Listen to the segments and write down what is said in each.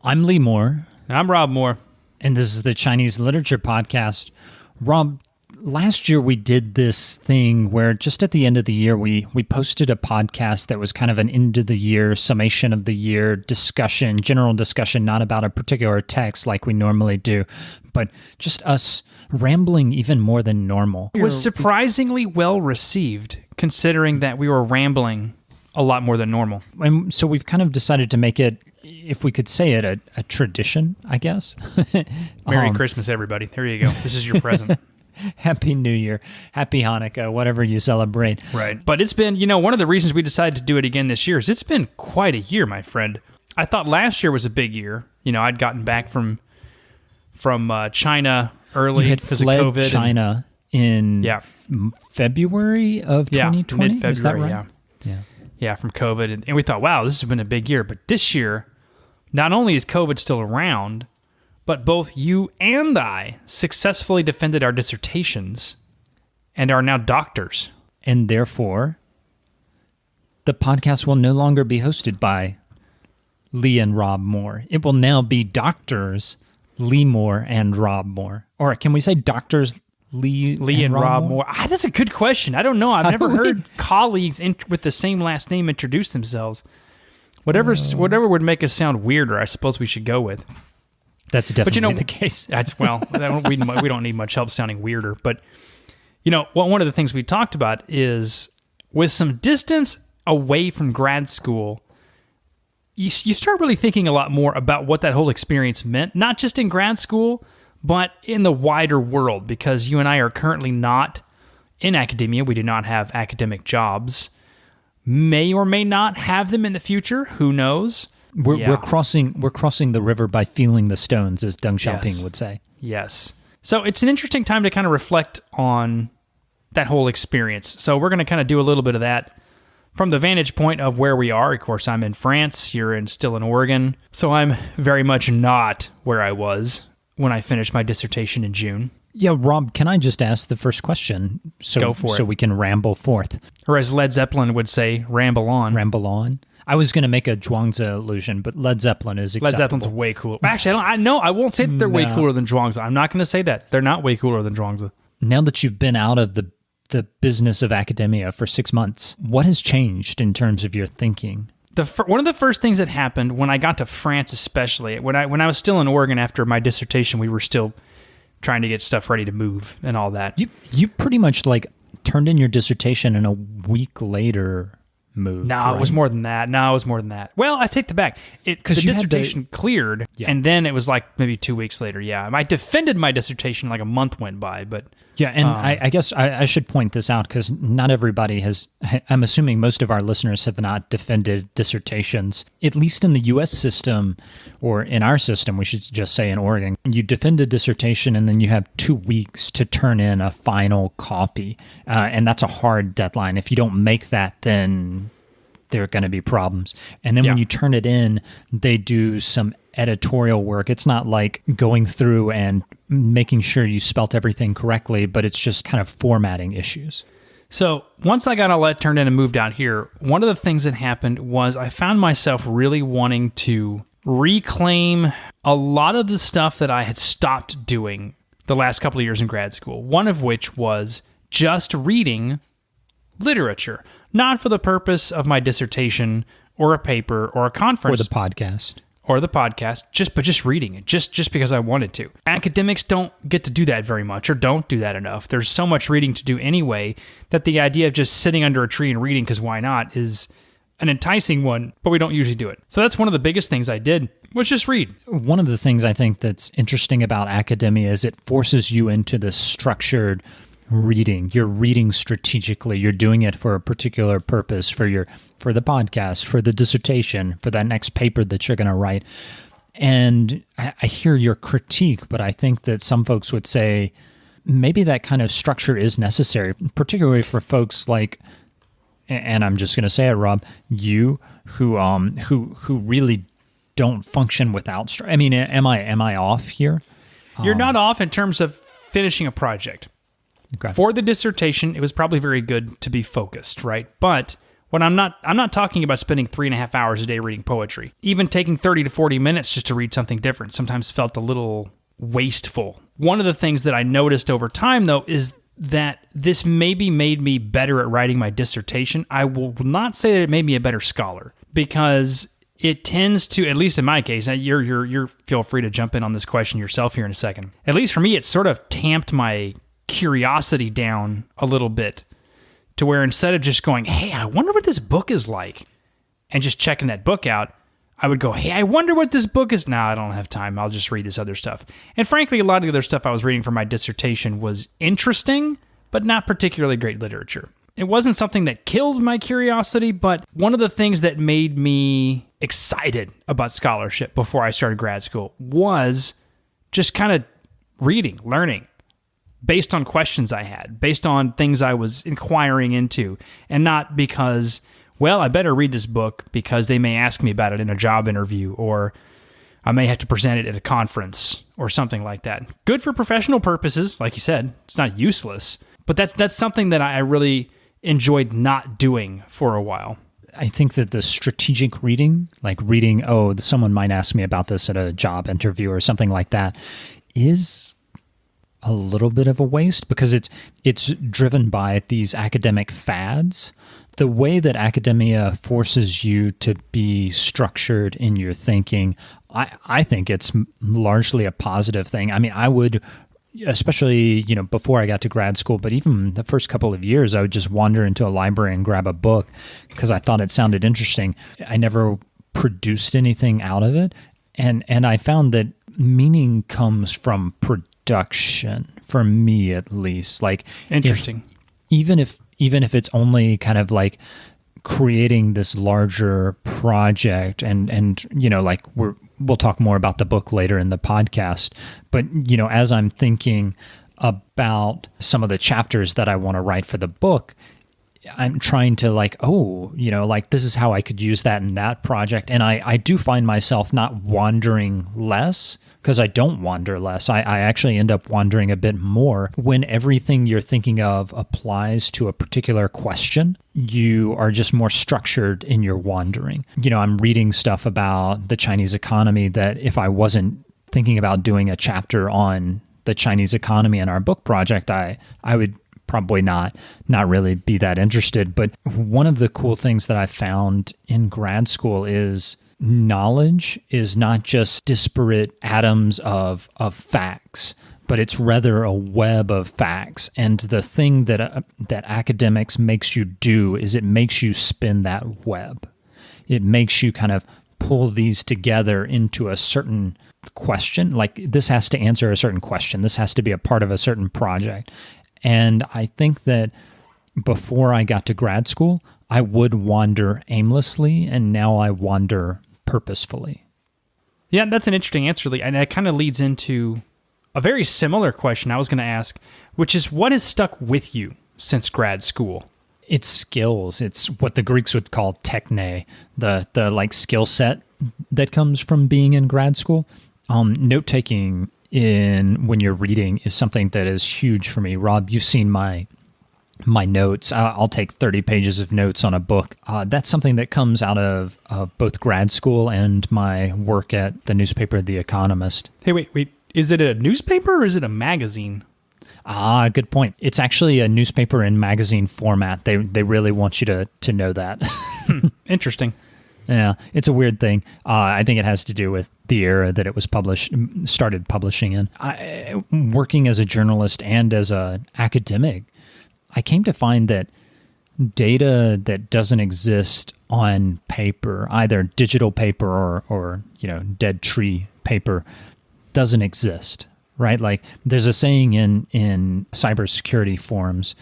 I'm Lee Moore. I'm Rob Moore. And this is the Chinese Literature Podcast. Rob, last year we did this thing where just at the end of the year, we posted a podcast that was kind of an end of the year, summation of the year discussion, general discussion, not about a particular text like we normally do, but just us rambling even more than normal. It was surprisingly well received, considering that we were rambling a lot more than normal. And so we've kind of decided to make it, if we could say it, a tradition, I guess. Merry Christmas, everybody. There you go. This is your present. Happy New Year. Happy Hanukkah, whatever you celebrate. Right. But it's been, one of the reasons we decided to do it again this year is it's been quite a year, my friend. I thought last year was a big year. I'd gotten back from China early because of COVID. China in February of 2020? Mid-February, is that right? Yeah, from COVID. And we thought, wow, this has been a big year. But this year, not only is COVID still around, but both you and I successfully defended our dissertations and are now doctors. And therefore, the podcast will no longer be hosted by Lee and Rob Moore. It will now be Doctors Lee Moore and Rob Moore. Or can we say Doctors Lee and Rob Moore? That's a good question. I don't know. I've never heard colleagues with the same last name introduce themselves. Whatever would make us sound weirder, I suppose we should go with. That's definitely the case. We don't need much help sounding weirder. But, one of the things we talked about is with some distance away from grad school, you start really thinking a lot more about what that whole experience meant, not just in grad school, but in the wider world, because you and I are currently not in academia. We do not have academic jobs. May or may not have them in the future. Who knows? We're crossing the river by feeling the stones, as Deng Xiaoping would say. Yes. So it's an interesting time to kind of reflect on that whole experience. So we're going to kind of do a little bit of that from the vantage point of where we are. Of course, I'm in France. You're still in Oregon. So I'm very much not where I was when I finished my dissertation in June. Yeah, Rob, can I just ask the first question? Go for it. So we can ramble forth. Or as Led Zeppelin would say, ramble on. Ramble on. I was going to make a Zhuangzi allusion, but Led Zeppelin is acceptable. Led Zeppelin's way cooler. Actually, I won't say that they're way cooler than Zhuangzi. I'm not going to say that. They're not way cooler than Zhuangzi. Now that you've been out of the business of academia for 6 months, what has changed in terms of your thinking? One of the first things that happened when I got to France, especially when I was still in Oregon after my dissertation, we were still trying to get stuff ready to move and all that. You pretty much turned in your dissertation and a week later moved. No, it was more than that. Well, I take that back. The dissertation cleared, and then it was maybe 2 weeks later. Yeah, I defended my dissertation a month went by, but yeah, and I guess I should point this out because not everybody has. I'm assuming most of our listeners have not defended dissertations, at least in the U.S. system, or in our system. We should just say in Oregon, you defend a dissertation and then you have 2 weeks to turn in a final copy, and that's a hard deadline. If you don't make that, then there are going to be problems. And then when you turn it in, they do some editorial work. It's not like going through and making sure you spelt everything correctly, but it's just kind of formatting issues. So once I got all that turned in and moved out here, one of the things that happened was I found myself really wanting to reclaim a lot of the stuff that I had stopped doing the last couple of years in grad school, one of which was just reading literature, not for the purpose of my dissertation or a paper or a conference. Or the podcast. But just reading it, just because I wanted to. Academics don't get to do that very much, or don't do that enough. There's so much reading to do anyway that the idea of just sitting under a tree and reading, because why not, is an enticing one, but we don't usually do it. So that's one of the biggest things I did, was just read. One of the things I think that's interesting about academia is it forces you into this structured reading. You're reading strategically. You're doing it for a particular purpose, for the podcast, for the dissertation, for that next paper that you're going to write. And I hear your critique, but I think that some folks would say maybe that kind of structure is necessary, particularly for folks like, and I'm just going to say it, Rob, you who really don't function without structure. I mean, am I off here? You're not off in terms of finishing a project. Okay. For the dissertation, it was probably very good to be focused, right? But I'm not talking about spending 3.5 hours a day reading poetry. Even taking 30 to 40 minutes just to read something different sometimes felt a little wasteful. One of the things that I noticed over time, though, is that this maybe made me better at writing my dissertation. I will not say that it made me a better scholar, because it tends to, at least in my case, you're feel free to jump in on this question yourself here in a second. At least for me, it sort of tamped my curiosity down a little bit, to where instead of just going, hey, I wonder what this book is like, and just checking that book out, I would go, hey, I wonder what this book is. No, I don't have time. I'll just read this other stuff. And frankly, a lot of the other stuff I was reading for my dissertation was interesting, but not particularly great literature. It wasn't something that killed my curiosity, but one of the things that made me excited about scholarship before I started grad school was just kind of reading, learning, based on questions I had, based on things I was inquiring into, and not because, well, I better read this book because they may ask me about it in a job interview, or I may have to present it at a conference or something like that. Good for professional purposes, like you said. It's not useless, but that's something that I really enjoyed not doing for a while. I think that the strategic reading, like reading, oh, someone might ask me about this at a job interview or something like that, is a little bit of a waste, because it's driven by these academic fads. The way that academia forces you to be structured in your thinking, I think it's largely a positive thing. I mean, I would, especially, before I got to grad school, but even the first couple of years, I would just wander into a library and grab a book because I thought it sounded interesting. I never produced anything out of it. And I found that meaning comes from production, for me at least. Like, interesting. Even if it's only kind of like creating this larger project, and like we'll talk more about the book later in the podcast, but as I'm thinking about some of the chapters that I want to write for the book, I'm trying to like this is how I could use that in that project. And I do find myself not wandering less, because I don't wander less. I actually end up wandering a bit more. When everything you're thinking of applies to a particular question, you are just more structured in your wandering. I'm reading stuff about the Chinese economy that if I wasn't thinking about doing a chapter on the Chinese economy in our book project, I would probably not really be that interested. But one of the cool things that I found in grad school is knowledge is not just disparate atoms of facts, but it's rather a web of facts. And the thing that academics makes you do is it makes you spin that web. It makes you kind of pull these together into a certain question. Like, this has to answer a certain question. This has to be a part of a certain project. And I think that before I got to grad school, I would wander aimlessly, and now I wander purposefully. Yeah, that's an interesting answer, Lee. And that kind of leads into a very similar question I was going to ask, which is, what has stuck with you since grad school? It's skills. It's what the Greeks would call techne, the like skill set that comes from being in grad school. Note-taking when you're reading is something that is huge for me. Rob, you've seen my notes. I'll take 30 pages of notes on a book. That's something that comes out of both grad school and my work at the newspaper The Economist. Hey, wait. Is it a newspaper or is it a magazine? Good point. It's actually a newspaper in magazine format. They really want you to know that. Interesting. Yeah, it's a weird thing. I think it has to do with the era that it was started publishing in. Working as a journalist and as an academic, I came to find that data that doesn't exist on paper, either digital paper or dead tree paper, doesn't exist, right? Like, there's a saying in cybersecurity forums,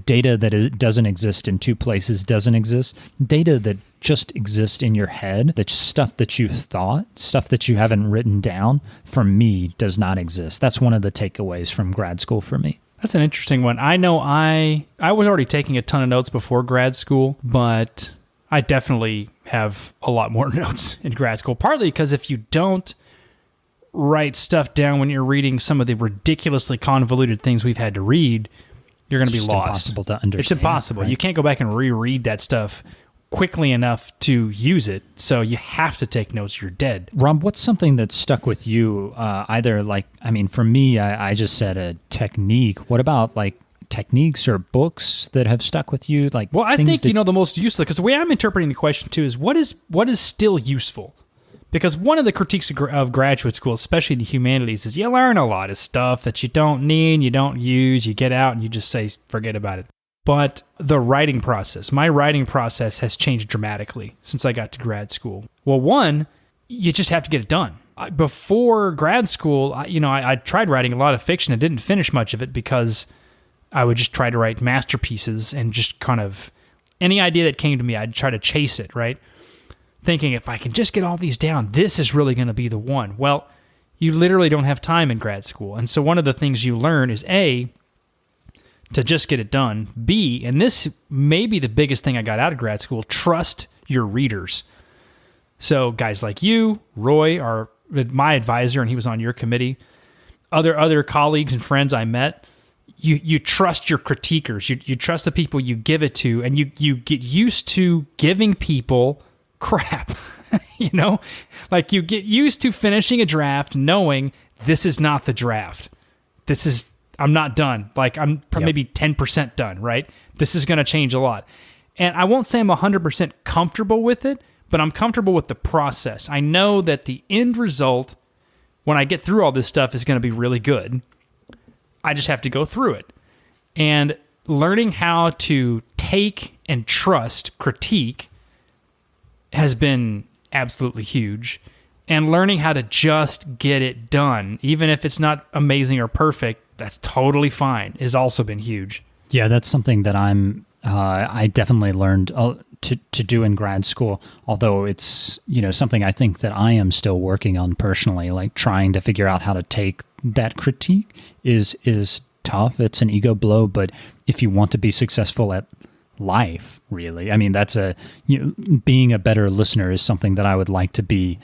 data that doesn't exist in two places doesn't exist. Data that just exists in your head, that's stuff that you've thought, stuff that you haven't written down, for me, does not exist. That's one of the takeaways from grad school for me. That's an interesting one. I know I was already taking a ton of notes before grad school, but I definitely have a lot more notes in grad school, partly because if you don't write stuff down when you're reading some of the ridiculously convoluted things we've had to read, you're going to be just lost. Impossible to understand. It's impossible. Right? You can't go back and reread that stuff quickly enough to use it. So you have to take notes. You're dead. Rob, what's something that stuck with you? Either for me, I just said a technique. What about like techniques or books that have stuck with you? Like, well, I think the most useful, because the way I'm interpreting the question too is what is still useful. Because one of the critiques of graduate school, especially the humanities, is you learn a lot of stuff that you don't need, you don't use, you get out and you just say, forget about it. But the writing process, my writing process has changed dramatically since I got to grad school. Well, one, you just have to get it done. Before grad school, I tried writing a lot of fiction and didn't finish much of it because I would just try to write masterpieces and just kind of any idea that came to me, I'd try to chase it, right? Thinking if I can just get all these down, this is really going to be the one. Well, you literally don't have time in grad school. And so one of the things you learn is A, to just get it done. B, and this may be the biggest thing I got out of grad school, trust your readers. So guys like you, Roy, are my advisor, and he was on your committee. Other colleagues and friends I met, you trust your critiquers. You trust the people you give it to, and you get used to giving people crap. Like you get used to finishing a draft knowing this is not the draft. I'm not done. Like I'm maybe 10% done, right? This is going to change a lot. And I won't say I'm 100% comfortable with it, but I'm comfortable with the process. I know that the end result, when I get through all this stuff, is going to be really good. I just have to go through it. And learning how to take and trust critique has been absolutely huge. And learning how to just get it done, even if it's not amazing or perfect, that's totally fine, has also been huge. Yeah, that's something that I definitely learned to do in grad school, although it's, something I think that I am still working on personally, like trying to figure out how to take that critique is tough. It's an ego blow, but if you want to be successful at life, really, I mean, that's being a better listener is something that I would like to be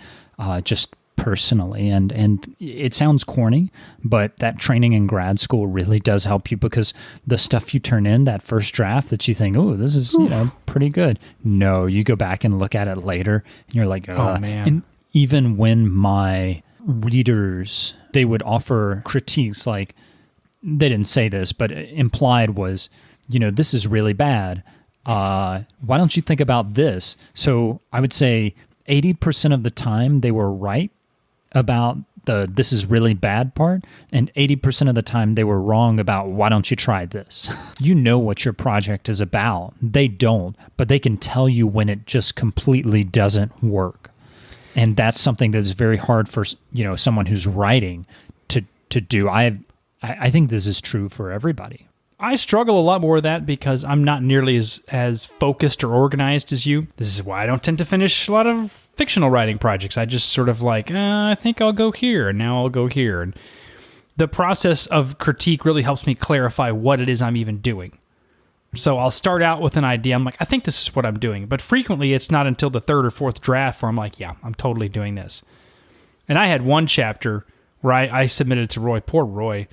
just personally. And it sounds corny, but that training in grad school really does help you, because the stuff you turn in, that first draft that you think, oh, this is pretty good. No, you go back and look at it later and you're like, oh man. And even when my readers, they would offer critiques, like they didn't say this, but implied was, this is really bad. Why don't you think about this? So I would say 80% of the time they were right about this is really bad part, and 80% of the time they were wrong about why don't you try this? You know what your project is about. They don't, but they can tell you when it just completely doesn't work. And that's something that's very hard for someone who's writing to do. I think this is true for everybody. I struggle a lot more with that because I'm not nearly as focused or organized as you. This is why I don't tend to finish a lot of fictional writing projects. I just sort of like, I think I'll go here, and now I'll go here. And the process of critique really helps me clarify what it is I'm even doing. So I'll start out with an idea. I'm like, I think this is what I'm doing. But frequently it's not until the third or fourth draft where I'm like, yeah, I'm totally doing this. And I had one chapter where I submitted it to Roy. Poor Roy.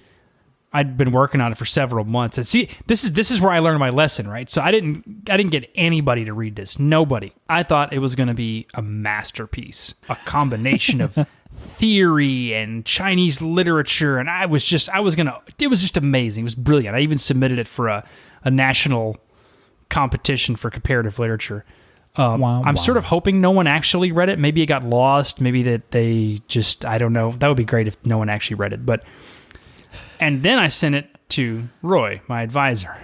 I'd been working on it for several months. And see, this is where I learned my lesson, right? So I didn't get anybody to read this. Nobody. I thought it was going to be a masterpiece, a combination of theory and Chinese literature, and it was just amazing. It was brilliant. I even submitted it for a national competition for comparative literature. I'm sort of hoping no one actually read it. Maybe it got lost. Maybe that they just, I don't know. That would be great if no one actually read it. And then I sent it to Roy, my advisor.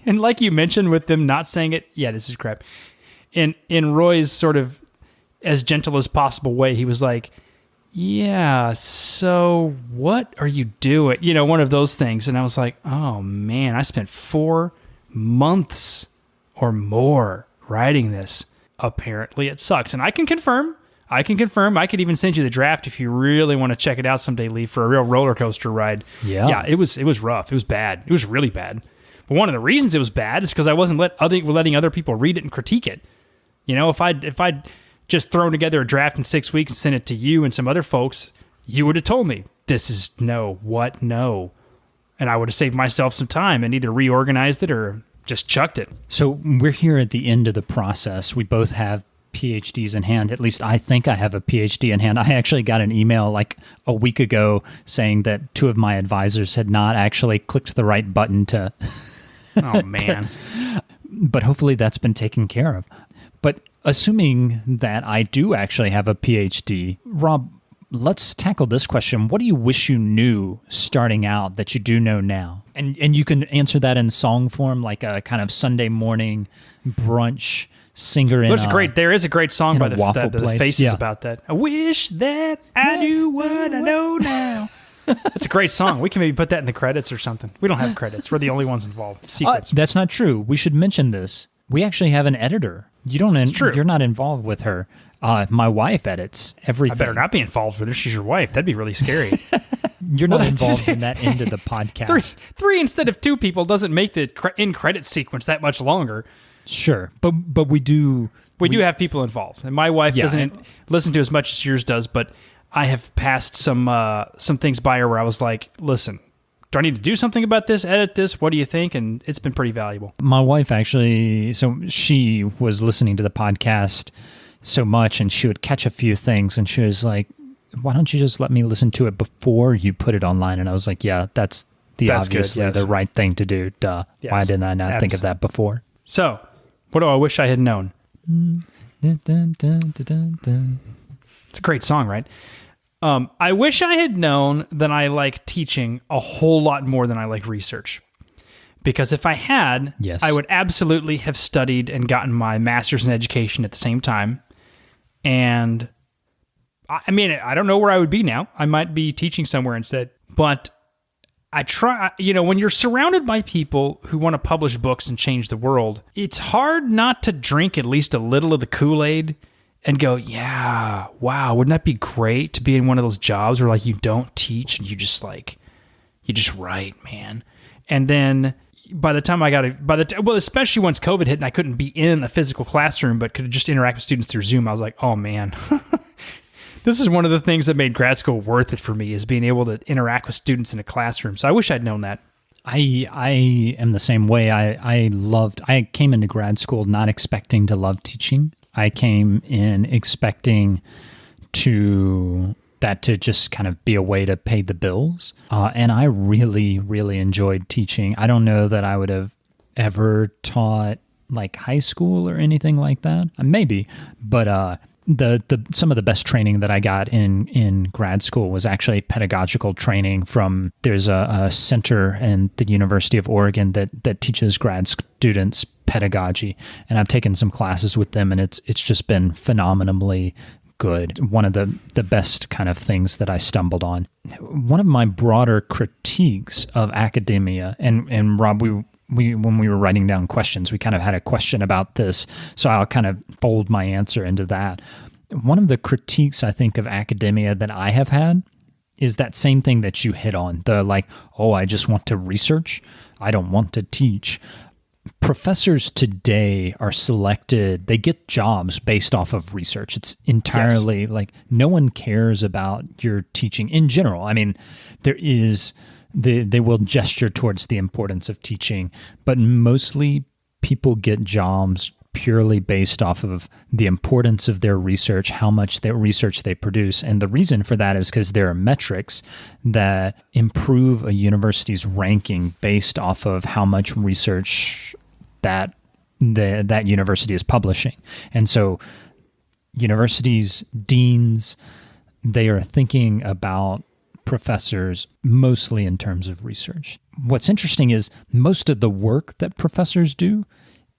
And like you mentioned with them not saying it, yeah, this is crap. In Roy's sort of as gentle as possible way, he was like, yeah, so what are you doing? One of those things. And I was like, oh man, I spent 4 months or more writing this. Apparently it sucks. And I can confirm. I could even send you the draft if you really want to check it out someday, Lee, for a real roller coaster ride. Yeah, it was rough. It was bad. It was really bad. But one of the reasons it was bad is because I wasn't letting other people read it and critique it. If I'd just thrown together a draft in 6 weeks and sent it to you and some other folks, you would have told me, this is no. And I would have saved myself some time and either reorganized it or just chucked it. So we're here at the end of the process. We both have PhDs in hand. At least I think I have a PhD in hand. I actually got an email like a week ago saying that 2 of my advisors had not actually clicked the right button to... Oh, man. But hopefully that's been taken care of. But assuming that I do actually have a PhD, Rob, let's tackle this question. What do you wish you knew starting out that you do know now? And you can answer that in song form, like a kind of Sunday morning brunch singer in Great. There is a great song by the Faces Yeah. about that. I wish that I knew what I know now. That's a great song. We can maybe put that in the credits or something. We don't have credits. We're the only ones involved. Secrets. That's not true. We should mention this. We actually have an editor. It's true. You're not involved with her. My wife edits everything. I better not be involved with her. She's your wife. That'd be really scary. You're not involved in that end of the podcast. Three instead of 2 people doesn't make the end credit sequence that much longer. Sure, but we do do have people involved, and my wife doesn't listen to as much as yours does. But I have passed some things by her where I was like, "Listen, do I need to do something about this? Edit this? What do you think?" And it's been pretty valuable. My wife actually, so she was listening to the podcast so much, and she would catch a few things, and she was like, "Why don't you just let me listen to it before you put it online?" And I was like, "Yeah, that's obviously good, yes. the right thing to do. Duh. Yes. Why didn't I not think of that before?" So, what do I wish I had known? It's a great song, right? I wish I had known that I like teaching a whole lot more than I like research. Because if I had, yes. I would absolutely have studied and gotten my master's in education at the same time. And I mean, I don't know where I would be now. I might be teaching somewhere instead. But I try, when you're surrounded by people who want to publish books and change the world, it's hard not to drink at least a little of the Kool-Aid and go, yeah, wow, wouldn't that be great to be in one of those jobs where like you don't teach and you just write, man. And then by the time I got especially once COVID hit and I couldn't be in a physical classroom but could just interact with students through Zoom, I was like, oh man. This is one of the things that made grad school worth it for me, is being able to interact with students in a classroom. So I wish I'd known that. I am the same way. I came into grad school not expecting to love teaching. I came in expecting that to just kind of be a way to pay the bills. And I really, really enjoyed teaching. I don't know that I would have ever taught like high school or anything like that. Maybe, but some of the best training that I got in grad school was actually pedagogical training from, there's a center in the University of Oregon that teaches grad students pedagogy, and I've taken some classes with them, and it's just been phenomenally good. One of the best kind of things that I stumbled on. One of my broader critiques of academia, and Rob, we when we were writing down questions, we kind of had a question about this, so I'll kind of fold my answer into that. One of the critiques, I think, of academia that I have had is that same thing that you hit on, the like, oh, I just want to research, I don't want to teach. Professors today are selected, they get jobs based off of research. It's entirely like no one cares about your teaching in general. I mean, they will gesture towards the importance of teaching, but mostly people get jobs purely based off of the importance of their research, how much their research they produce. And the reason for that is because there are metrics that improve a university's ranking based off of how much research that university is publishing. And so universities, deans, they are thinking about professors mostly in terms of research. What's interesting is most of the work that professors do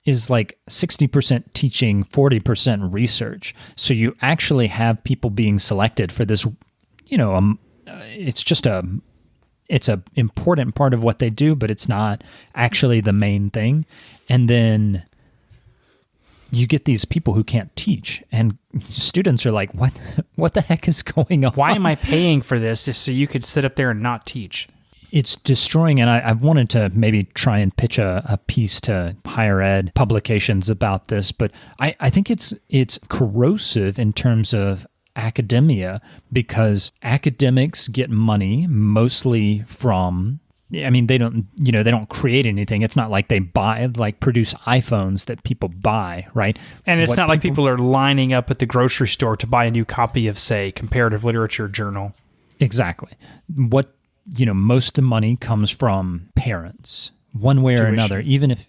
is like 60% teaching, 40% research. So you actually have people being selected for this, it's a important part of what they do, but it's not actually the main thing. And then you get these people who can't teach, and students are like, what the heck is going on? Why am I paying for this so you could sit up there and not teach? It's destroying, and I've wanted to maybe try and pitch a piece to higher ed publications about this, but I think it's corrosive in terms of academia, because academics get money mostly from I mean, they don't create anything. It's not like they produce iPhones that people buy, right? And it's not like people are lining up at the grocery store to buy a new copy of, say, comparative literature journal. Exactly. Most of the money comes from parents, one way or another, even if,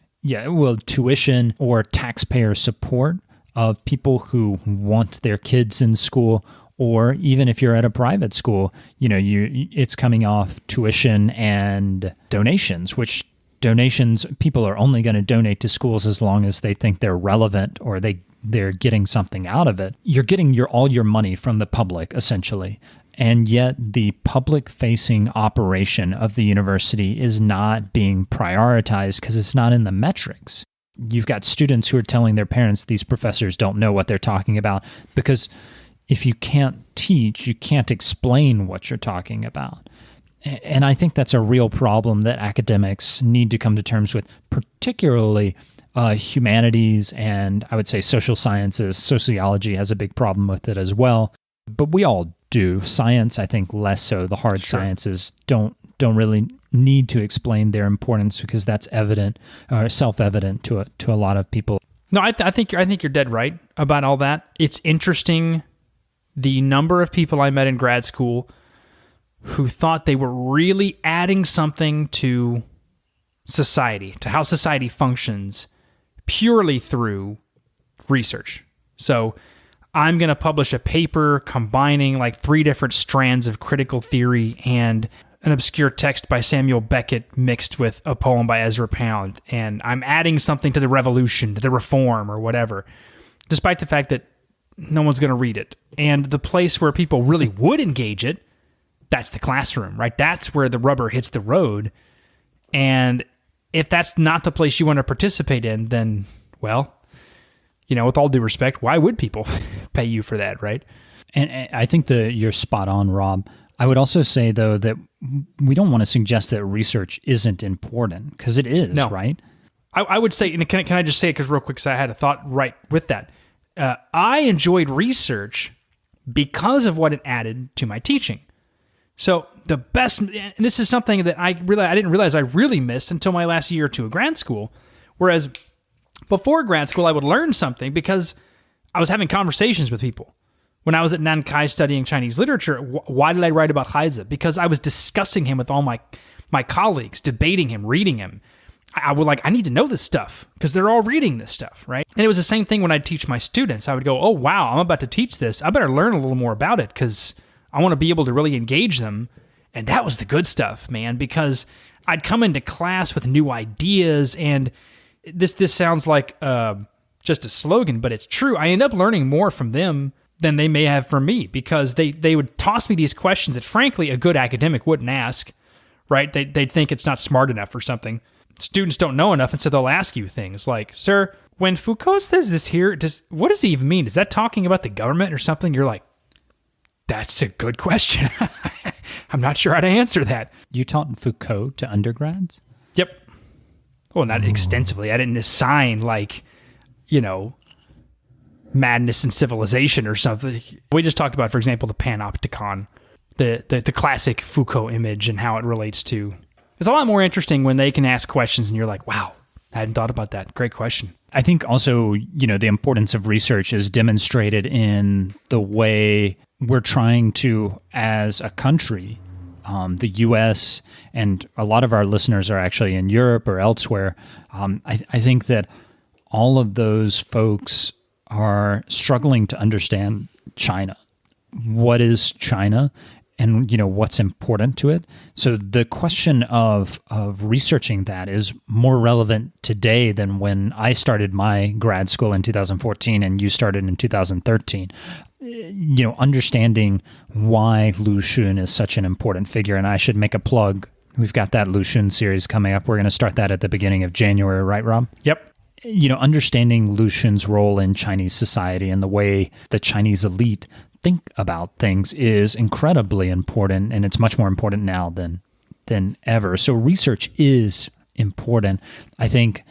tuition or taxpayer support of people who want their kids in school, or even if you're at a private school, it's coming off tuition and donations, which donations, people are only going to donate to schools as long as they think they're relevant or they're getting something out of it. You're getting all your money from the public, essentially. And yet the public-facing operation of the university is not being prioritized because it's not in the metrics. You've got students who are telling their parents these professors don't know what they're talking about, because if you can't teach, you can't explain what you're talking about. And I think that's a real problem that academics need to come to terms with, particularly humanities and I would say social sciences. Sociology has a big problem with it as well, but we all do. Science, I think, less so. The hard sciences don't really need to explain their importance because that's evident or self-evident to a lot of people. No, I think you're dead right about all that. It's interesting the number of people I met in grad school who thought they were really adding something to society, to how society functions, purely through research. So I'm going to publish a paper combining like 3 different strands of critical theory and an obscure text by Samuel Beckett mixed with a poem by Ezra Pound, and I'm adding something to the revolution, to the reform, or whatever, despite the fact that no one's going to read it. And the place where people really would engage it, that's the classroom, right? That's where the rubber hits the road. And if that's not the place you want to participate in, then, well, with all due respect, why would people pay you for that, right? And I think you're spot on, Rob. I would also say, though, that we don't want to suggest that research isn't important, because it is, right? I would say, and can I just say it real quick, because I had a thought right with that. I enjoyed research because of what it added to my teaching. So the best, and this is something that I didn't realize I really missed until my last year or two of grad school, whereas before grad school, I would learn something because I was having conversations with people. When I was at Nankai studying Chinese literature, why did I write about Haize? Because I was discussing him with all my colleagues, debating him, reading him. I would I need to know this stuff because they're all reading this stuff, right? And it was the same thing when I'd teach my students. I would go, oh, wow, I'm about to teach this. I better learn a little more about it because I want to be able to really engage them. And that was the good stuff, man, because I'd come into class with new ideas, and this sounds like just a slogan, but it's true. I end up learning more from them than they may have from me, because they would toss me these questions that, frankly, a good academic wouldn't ask, right? They'd think it's not smart enough or something. Students don't know enough, and so they'll ask you things like, sir, when Foucault says this here, what does he even mean? Is that talking about the government or something? You're like, that's a good question. I'm not sure how to answer that. You taught Foucault to undergrads? Yep. Well, not extensively. I didn't assign Madness and Civilization or something. We just talked about, for example, the panopticon, the classic Foucault image and how it relates to. It's a lot more interesting when they can ask questions and you're like, wow, I hadn't thought about that. Great question. I think also, the importance of research is demonstrated in the way we're trying to, as a country, the U.S., and a lot of our listeners are actually in Europe or elsewhere. I think that all of those folks are struggling to understand China. What is China? And what's important to it. So the question of researching that is more relevant today than when I started my grad school in 2014 and you started in 2013. Understanding why Lu Xun is such an important figure. And I should make a plug. We've got that Lu Xun series coming up. We're going to start that at the beginning of January, right, Rob? Yep. Understanding Lu Xun's role in Chinese society and the way the Chinese elite think about things is incredibly important, and it's much more important now than ever. So research is important. I think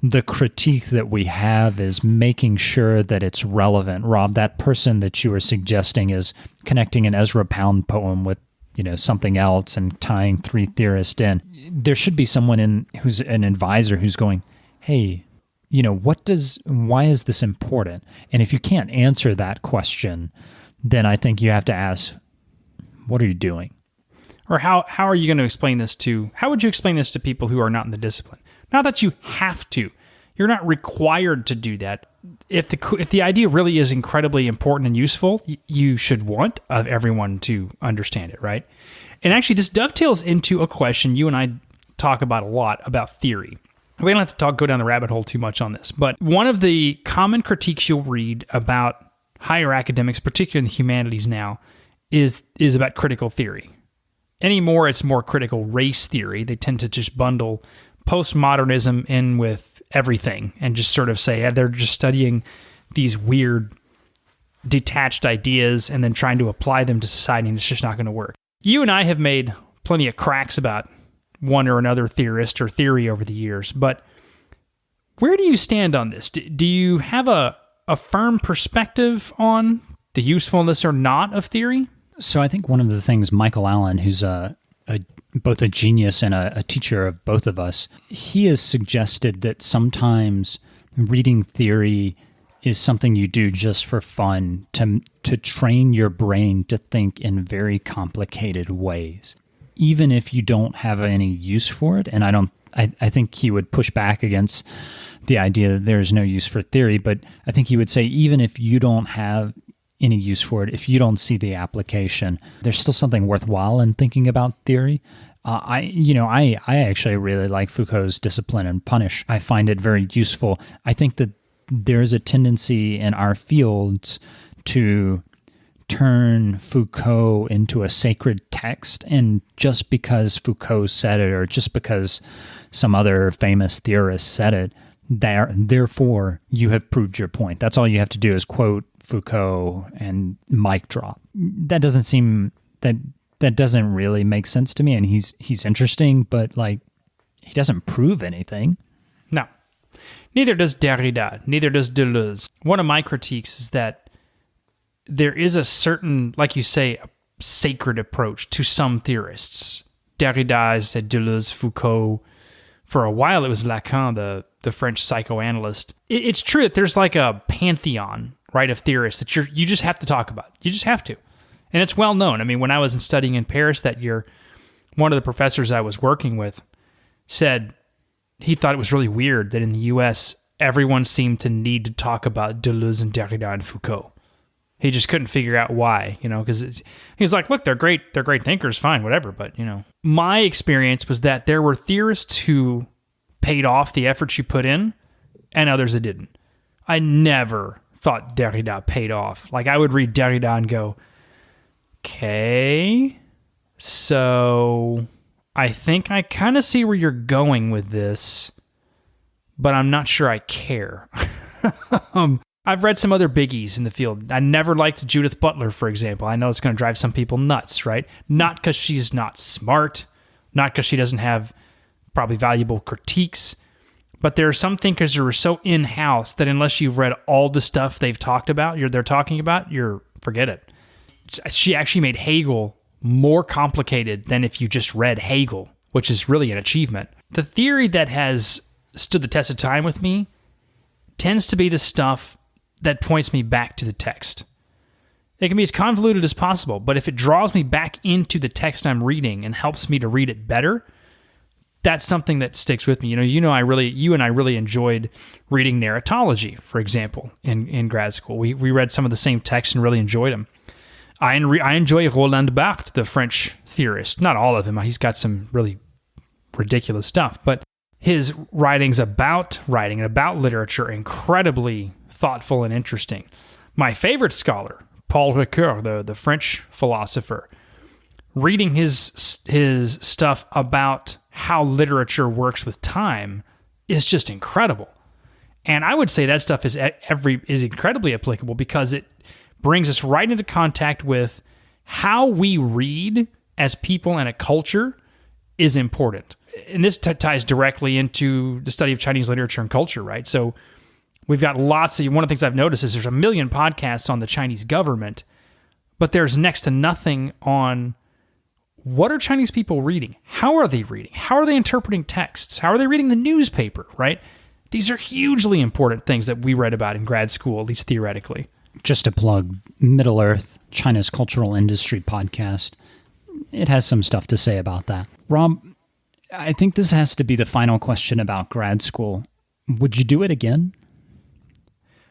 the critique that we have is making sure that it's relevant. Rob, that person that you were suggesting is connecting an Ezra Pound poem with something else and tying three theorists in. There should be someone who's an advisor who's going, hey, why is this important? And if you can't answer that question, then I think you have to ask, what are you doing? Or how are you going to explain this how would you explain this to people who are not in the discipline? Not that you have to. You're not required to do that. If the idea really is incredibly important and useful, you should want everyone to understand it, right? And actually, this dovetails into a question you and I talk about a lot about theory. We don't have to go down the rabbit hole too much on this, but one of the common critiques you'll read about higher academics, particularly in the humanities now, is about critical theory. Anymore, it's more critical race theory. They tend to just bundle postmodernism in with everything and just sort of say they're just studying these weird, detached ideas and then trying to apply them to society, and it's just not going to work. You and I have made plenty of cracks about one or another theorist or theory over the years, but where do you stand on this? Do you have a firm perspective on the usefulness or not of theory? So I think one of the things Michael Allen, who's both a genius and a teacher of both of us, he has suggested that sometimes reading theory is something you do just for fun, to train your brain to think in very complicated ways, even if you don't have any use for it. And I think he would push back against the idea that there's no use for theory, but I think he would say even if you don't have any use for it, if you don't see the application, there's still something worthwhile in thinking about theory. I actually really like Foucault's Discipline and Punish. I find it very useful. I think that there's a tendency in our fields to turn Foucault into a sacred text, and just because Foucault said it, or just because some other famous theorist said it, therefore you have proved your point. That's all you have to do is quote Foucault and mic drop. That doesn't really make sense to me. And he's interesting, but he doesn't prove anything. No. Neither does Derrida. Neither does Deleuze. One of my critiques is that there is a certain, like you say, a sacred approach to some theorists. Derrida said Deleuze, Foucault. For a while, it was Lacan, the French psychoanalyst. It's true that there's like a pantheon, right, of theorists that you just have to talk about. You just have to. And it's well known. I mean, when I was studying in Paris that year, one of the professors I was working with said he thought it was really weird that in the U.S., everyone seemed to need to talk about Deleuze and Derrida and Foucault. He just couldn't figure out why, because he was like, look, they're great thinkers, fine, whatever. But, my experience was that there were theorists who paid off the efforts you put in and others that didn't. I never thought Derrida paid off. Like, I would read Derrida and go, okay, so I think I kind of see where you're going with this, but I'm not sure I care. I've read some other biggies in the field. I never liked Judith Butler, for example. I know it's going to drive some people nuts, right? Not because she's not smart, not because she doesn't have probably valuable critiques, but there are some thinkers who are so in-house that unless you've read all the stuff they're talking about, forget it. She actually made Hegel more complicated than if you just read Hegel, which is really an achievement. The theory that has stood the test of time with me tends to be the stuff that points me back to the text. It can be as convoluted as possible, but if it draws me back into the text I'm reading and helps me to read it better, that's something that sticks with me. You and I really enjoyed reading narratology, for example, in grad school. We read some of the same texts and really enjoyed them. I enjoy Roland Barthes, the French theorist. Not all of him. He's got some really ridiculous stuff, but his writings about writing and about literature are incredibly thoughtful and interesting. My favorite scholar, Paul Ricoeur, the French philosopher, reading his stuff about how literature works with time is just incredible. And I would say that stuff is incredibly applicable because it brings us right into contact with how we read as people and a culture is important. And this ties directly into the study of Chinese literature and culture, right? So we've got one of the things I've noticed is there's a million podcasts on the Chinese government, but there's next to nothing on what are Chinese people reading? How are they reading? How are they interpreting texts? How are they reading the newspaper, right? These are hugely important things that we read about in grad school, at least theoretically. Just to plug Middle Earth, China's cultural industry podcast. It has some stuff to say about that. Rob, I think this has to be the final question about grad school. Would you do it again?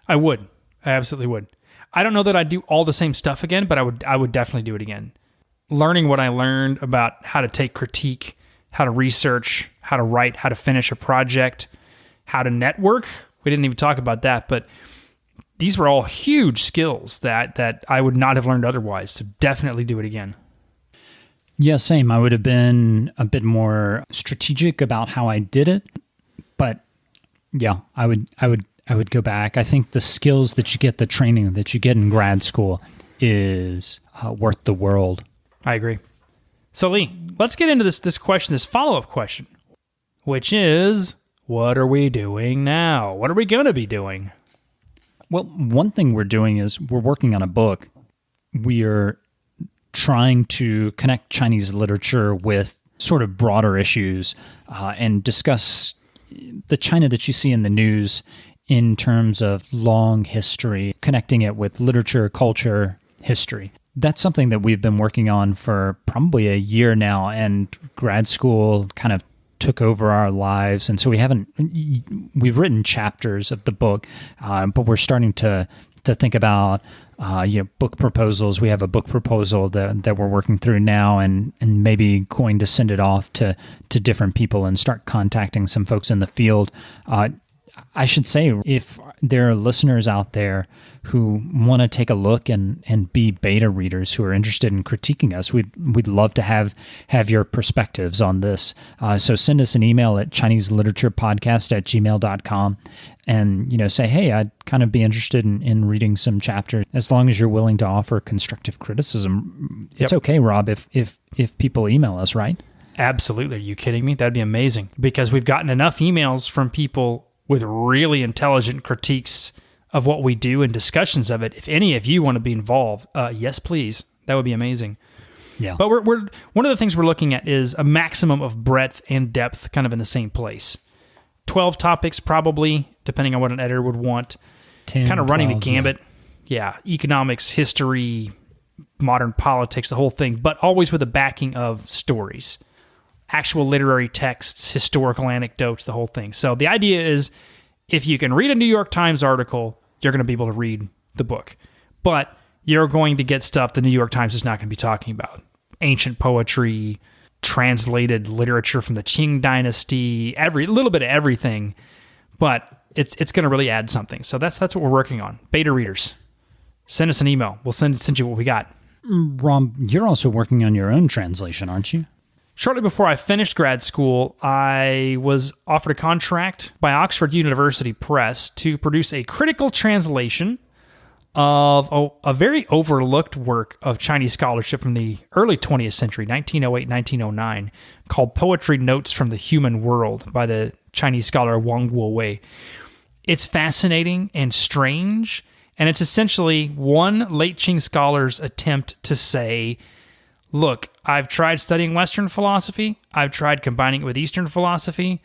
I would. I absolutely would. I don't know that I'd do all the same stuff again, but I would definitely do it again. Learning what I learned about how to take critique, how to research, how to write, how to finish a project, how to network. We didn't even talk about that, but these were all huge skills that I would not have learned otherwise. So definitely do it again. Yeah, same. I would have been a bit more strategic about how I did it, but yeah, I would go back. I think the skills that you get, the training that you get in grad school is worth the world. I agree. So Lee, let's get into this question, this follow-up question, which is, what are we doing now? What are we going to be doing? Well, one thing we're doing is we're working on a book. We are trying to connect Chinese literature with sort of broader issues and discuss the China that you see in the news in terms of long history, connecting it with literature, culture, history. That's something that we've been working on for probably a year now, and grad school kind of took over our lives. And so we've written chapters of the book, but we're starting to think about book proposals. We have a book proposal that we're working through now, and maybe going to send it off to different people and start contacting some folks in the field. I should say, if there are listeners out there who want to take a look and be beta readers who are interested in critiquing us, we'd love to have your perspectives on this. So send us an email at ChineseLiteraturePodcast@gmail.com and say, hey, I'd kind of be interested in reading some chapters. As long as you're willing to offer constructive criticism, it's okay, Rob, if people email us, right? Absolutely. Are you kidding me? That'd be amazing, because we've gotten enough emails from people with really intelligent critiques of what we do and discussions of it. If any of you want to be involved, yes, please. That would be amazing. Yeah. But we're one of the things we're looking at is a maximum of breadth and depth kind of in the same place. 12 topics probably, depending on what an editor would want. 10, kind of running 12, the gambit. Yeah. Economics, history, modern politics, the whole thing, but always with a backing of stories. Actual literary texts, historical anecdotes, the whole thing. So the idea is, if you can read a New York Times article, you're going to be able to read the book. But you're going to get stuff the New York Times is not going to be talking about. Ancient poetry, translated literature from the Qing dynasty, a little bit of everything. But it's going to really add something. So that's what we're working on. Beta readers, send us an email. We'll send you what we got. Rob, you're also working on your own translation, aren't you? Shortly before I finished grad school, I was offered a contract by Oxford University Press to produce a critical translation of a very overlooked work of Chinese scholarship from the early 20th century, 1908, 1909, called Poetry Notes from the Human World by the Chinese scholar Wang Guowei. It's fascinating and strange, and it's essentially one late Qing scholar's attempt to say, look, I've tried studying Western philosophy. I've tried combining it with Eastern philosophy.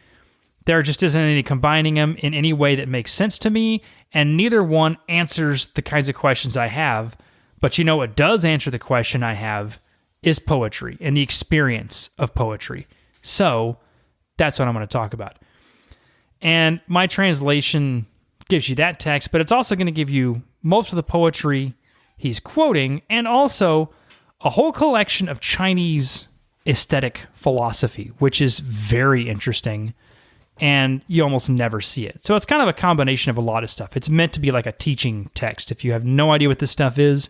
There just isn't any combining them in any way that makes sense to me, and neither one answers the kinds of questions I have. But what does answer the question I have is poetry and the experience of poetry. So that's what I'm going to talk about. And my translation gives you that text, but it's also going to give you most of the poetry he's quoting, and also a whole collection of Chinese aesthetic philosophy, which is very interesting, and you almost never see it. So it's kind of a combination of a lot of stuff. It's meant to be like a teaching text. If you have no idea what this stuff is,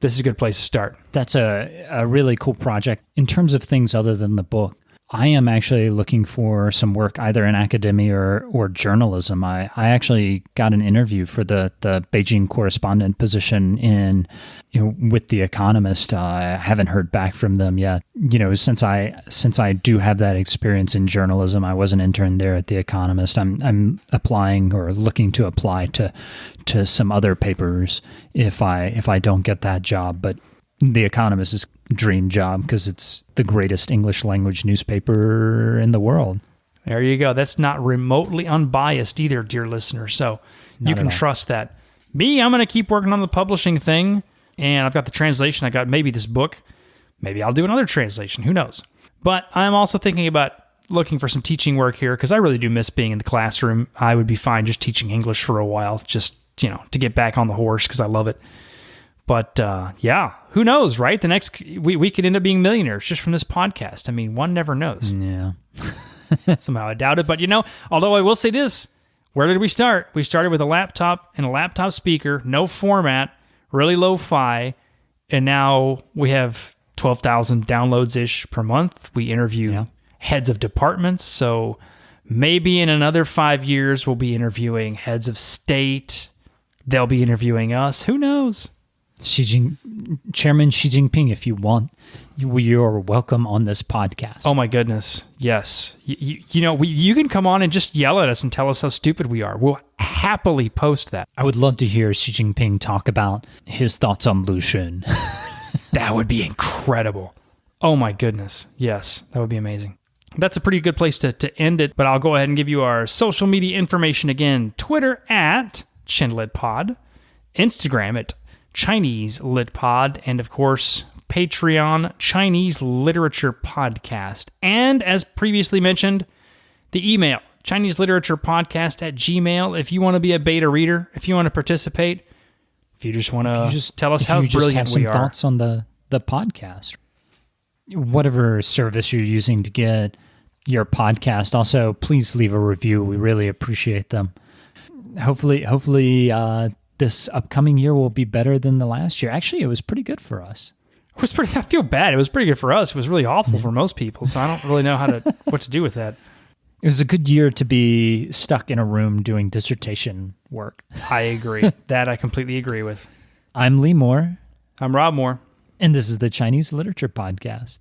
this is a good place to start. That's a really cool project. In terms of things other than the book, I am actually looking for some work either in academia or journalism. I actually got an interview for the Beijing correspondent position with The Economist. I haven't heard back from them yet. Since I do have that experience in journalism, I was an intern there at The Economist. I'm applying or looking to apply to some other papers if I don't get that job. But The Economist is dream job because it's the greatest English language newspaper in the world. There you go. That's not remotely unbiased either, dear listener. So you can trust that. Me, I'm going to keep working on the publishing thing, and I've got the translation. I got maybe this book. Maybe I'll do another translation. Who knows? But I'm also thinking about looking for some teaching work here because I really do miss being in the classroom. I would be fine just teaching English for a while, just, to get back on the horse because I love it. But yeah, who knows, right? The next we could end up being millionaires just from this podcast. I mean, one never knows. Yeah. Somehow I doubt it. But although I will say this, where did we start? We started with a laptop and a laptop speaker, no format, really lo-fi, and now we have 12,000 downloads-ish per month. We interview heads of departments, so maybe in another 5 years we'll be interviewing heads of state. They'll be interviewing us. Who knows? Chairman Xi Jinping, if you want, you're welcome on this podcast. Oh my goodness, yes. You can come on and just yell at us and tell us how stupid we are. We'll happily post that. I would love to hear Xi Jinping talk about his thoughts on Lu Xun. That would be incredible. Oh my goodness, yes, that would be amazing. That's a pretty good place to end it, but I'll go ahead and give you our social media information again. Twitter at ChinLitPod, Instagram at Chinese Lit Pod, and of course, Patreon Chinese Literature Podcast. And as previously mentioned, the email, Chinese Literature Podcast at Gmail. If you want to be a beta reader, if you want to participate, if you just want to tell us how brilliant have some we are. Thoughts on the podcast. Whatever service you're using to get your podcast, also please leave a review. We really appreciate them. Hopefully, this upcoming year will be better than the last year. Actually, it was pretty good for us. I feel bad. It was pretty good for us. It was really awful for most people, so I don't really know what to do with that. It was a good year to be stuck in a room doing dissertation work. I agree. That I completely agree with. I'm Lee Moore. I'm Rob Moore. And this is the Chinese Literature Podcast.